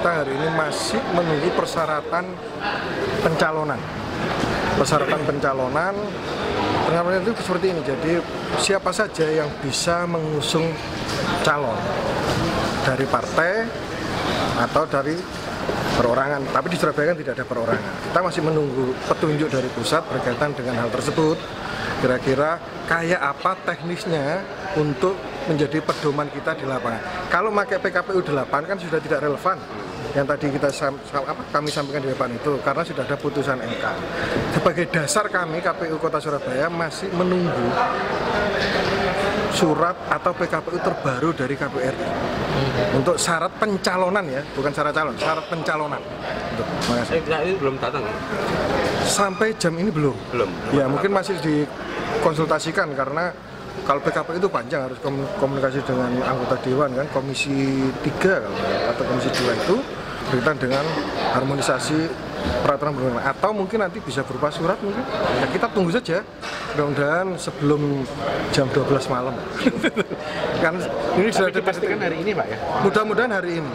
kita hari ini masih menunggu persyaratan pencalonan. Persyaratan pencalonan itu seperti ini. Jadi siapa saja yang bisa mengusung calon dari partai atau dari perorangan. Tapi di Surabaya kan tidak ada perorangan. Kita masih menunggu petunjuk dari pusat berkaitan dengan hal tersebut. Kira-kira kayak apa teknisnya untuk menjadi pedoman kita di lapangan. Kalau pakai PKPU 8 kan sudah tidak relevan yang tadi kami sampaikan di depan itu, karena sudah ada putusan MK. Sebagai dasar kami KPU Kota Surabaya masih menunggu surat atau PKPU terbaru dari KPU RI untuk syarat pencalonan, ya, bukan syarat calon, syarat pencalonan. Ini belum datang ya? Sampai jam ini belum. Ya mungkin masih dikonsultasikan, karena kalau PKPU itu panjang, harus komunikasi dengan anggota Dewan kan, Komisi 3 atau Komisi 2 itu berkaitan dengan harmonisasi peraturan perundang-undangan, atau mungkin nanti bisa berupa surat mungkin. Ya, kita tunggu saja, mudah-mudahan sebelum jam 12 malam. Kan ini sudah dipastikan hari ini, Pak, ya? Mudah-mudahan hari ini.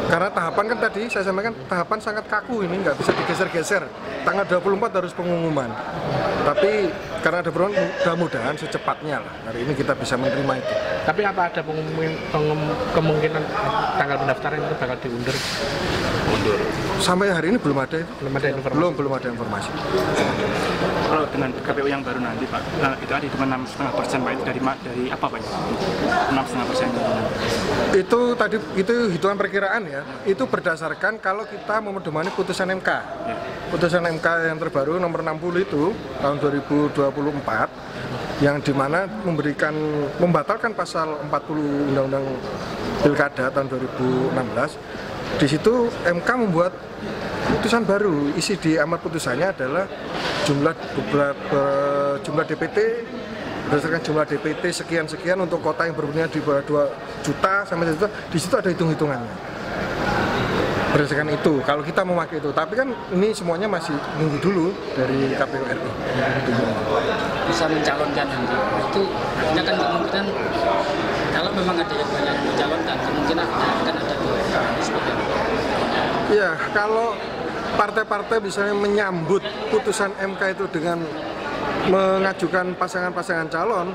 Karena tahapan kan tadi saya sampaikan, tahapan sangat kaku ini, nggak bisa digeser-geser. Tanggal 24 harus pengumuman. Tapi karena ada perubahan, mudah-mudahan secepatnya lah hari ini kita bisa menerima itu. Tapi apa ada kemungkinan tanggal pendaftaran itu bakal diundur? Sampai hari ini belum ada informasi. Belum ada informasi. Kalau dengan KPU yang baru nanti, Pak, itu ada hitungan 6,5%, Pak, itu dari apa, Pak? 6,5%. Itu tadi itu hitungan perkiraan, ya. Itu berdasarkan kalau kita memedomani putusan MK. Ya. Putusan MK yang terbaru nomor 60 itu tahun 2024 yang dimana membatalkan pasal 40 Undang-Undang Pilkada tahun 2016. Di situ MK membuat putusan baru. Isi di amar putusannya adalah jumlah DPT, berdasarkan jumlah DPT sekian-sekian untuk kota yang berpunya di bawah 2 juta sampai 1 juta. Di situ ada hitung-hitungannya. Berdasarkan itu, kalau kita memakai itu, tapi kan ini semuanya masih nunggu dulu dari KPU RI. Bisa mencalonkan nanti, itu artinya kan kemungkinan kalau memang ada yang banyak mencalonkan, kemungkinan akan ada seperti itu. Ya, kalau partai-partai misalnya menyambut putusan MK itu dengan mengajukan pasangan-pasangan calon,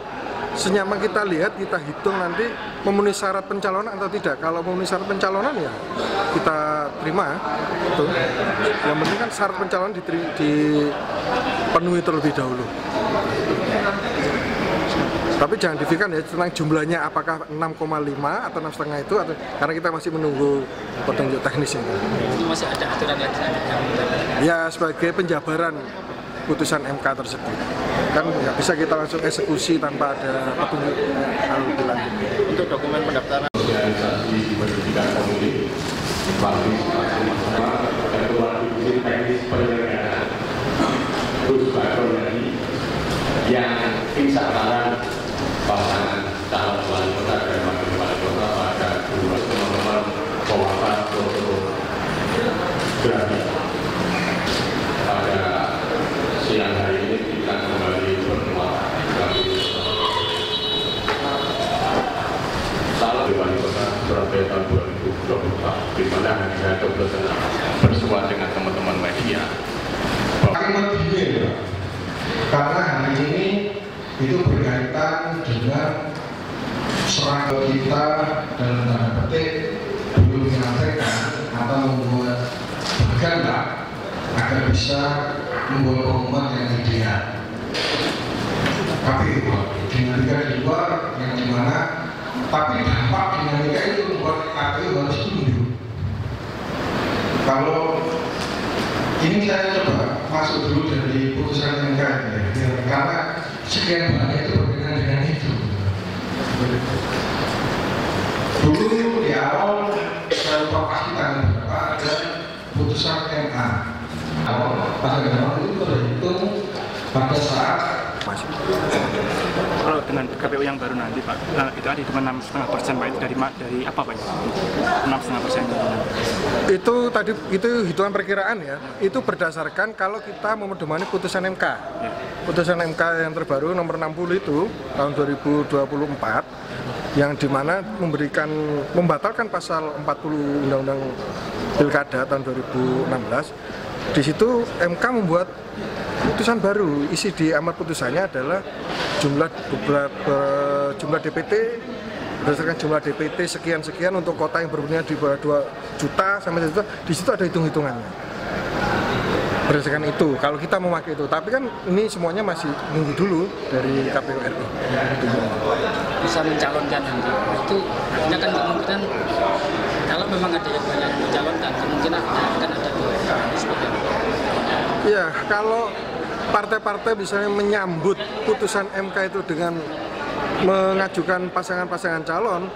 senyaman kita lihat, kita hitung nanti memenuhi syarat pencalonan atau tidak. Kalau memenuhi syarat pencalonan, ya kita terima. Betul. Yang penting kan syarat pencalonan dipenuhi terlebih dahulu. Tapi jangan difikirkan ya tentang jumlahnya apakah 6,5 atau 6,5 itu, karena kita masih menunggu petunjuk teknisnya. Itu masih ada aturan yang ya sebagai penjabaran putusan MK tersebut. Kan nggak bisa kita langsung eksekusi tanpa ada petunjuk lebih lanjut. Untuk dokumen pendaftaran organisasi pendidikan politik, partisipasi masyarakat, ketua divisi teknis penyelenggaraan, terus background yang pendaftaran pasangan calon wali kota dan wakil wali kota pada 2 teman-teman pewasan fotografi. Pada siang hari ini kita kembali bertemu calon wali kota Surabaya tahun 2024, di mana saya bersua dengan teman-teman media. Karena hari ini itu berkaitan dengan serangga kita dalam tanda petik belum menyampaikan atau membuat berganda agar bisa membuat pengumuman yang ideal. Tapi dinamika di luar yang dimana, tapi dampak dinamika itu membuat KPU harus tunduk. Kalau ini saya coba masuk dulu dari putusan MK ya, karena sekian banyak itu berkaitan dengan itu. Dulu di awal saya lupa pastikan berapa ada putusan MK. Awal pasal awal itu terhitung pada saat Kalau dengan KPU yang baru nanti, Pak, itu ada hitungan 6,5%, Pak, itu dari apa, Pak? 6,5%. Itu tadi itu hitungan perkiraan ya. Itu berdasarkan kalau kita memedomani putusan MK. Ya. Putusan MK yang terbaru nomor 60 itu tahun 2024 yang dimana membatalkan pasal 40 Undang-Undang Pilkada tahun 2016. Di situ MK membuat putusan baru. Isi di amar putusannya adalah jumlah DPT berdasarkan jumlah DPT sekian-sekian untuk kota yang berpunya di bawah 2 juta sampai 1 juta. Di situ ada hitung-hitungannya. Berdasarkan itu, kalau kita memakai itu, tapi kan ini semuanya masih nunggu dulu dari KPU RI. Bisa mencalonkan nanti. Itu artinya kan kemungkinan kalau memang ada yang banyak mencalonkan, kemungkinan akan ada dua seperti itu. Ya, kalau partai-partai misalnya menyambut putusan MK itu dengan mengajukan pasangan-pasangan calon,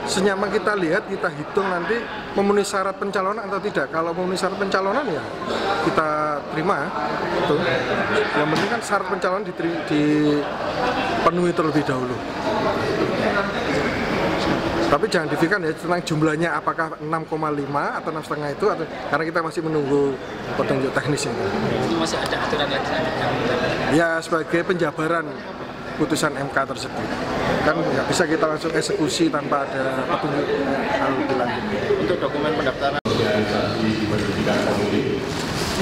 senyaman kita lihat, kita hitung nanti memenuhi syarat pencalonan atau tidak. Kalau memenuhi syarat pencalonan ya kita terima. Betul. Yang penting kan syarat pencalonan dipenuhi terlebih dahulu. Tapi jangan difikirkan ya tentang jumlahnya apakah 6,5 atau 6,5 itu atau, karena kita masih menunggu petunjuk teknisnya. Ini masih ada aturan yang ya sebagai penjabaran putusan MK tersebut kan nggak bisa kita langsung eksekusi tanpa ada petunjuk lebih lanjut. Untuk dokumen pendaftaran organisasi pendidikan politik,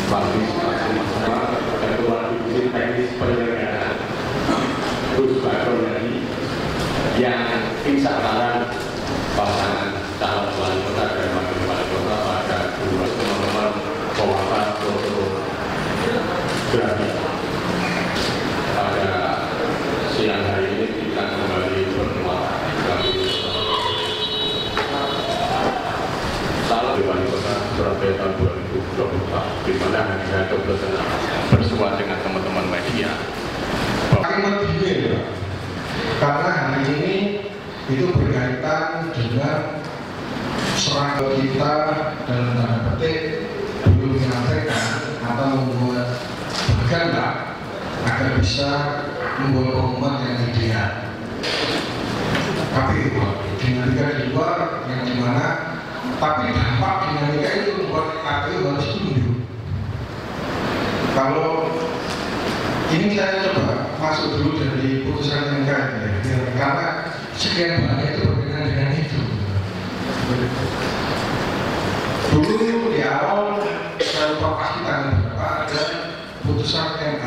partisipasi masyarakat, ketua divisi teknis penyelenggaraan, Gus Bakronadi yang insya pasangan calon wali kota dan wakil wali kota pada dua teman-teman pewakas fotografi. Pada siang hari ini kita kembali bertemu kami calon wali kota Surabaya tahun 2024 di mana saya bersua dengan teman-teman media. Karena hari ini itu berkaitan dengan serangga kita dalam tanda petik belum menyampaikan atau membuat berganda agar bisa membuat pengumuman yang ideal. Tapi dinamika di luar yang dimana, tapi dampak dinamika itu membuat KPU harus tunduk. Kalau ini saya coba masuk dulu dari putusan MK ya, karena sekian banyak itu berkenaan dengan itu. Dulu di awal saya lupa pastikan berapa ada putusan MK.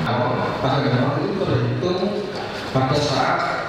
Awal pasal itu terhitung pada saat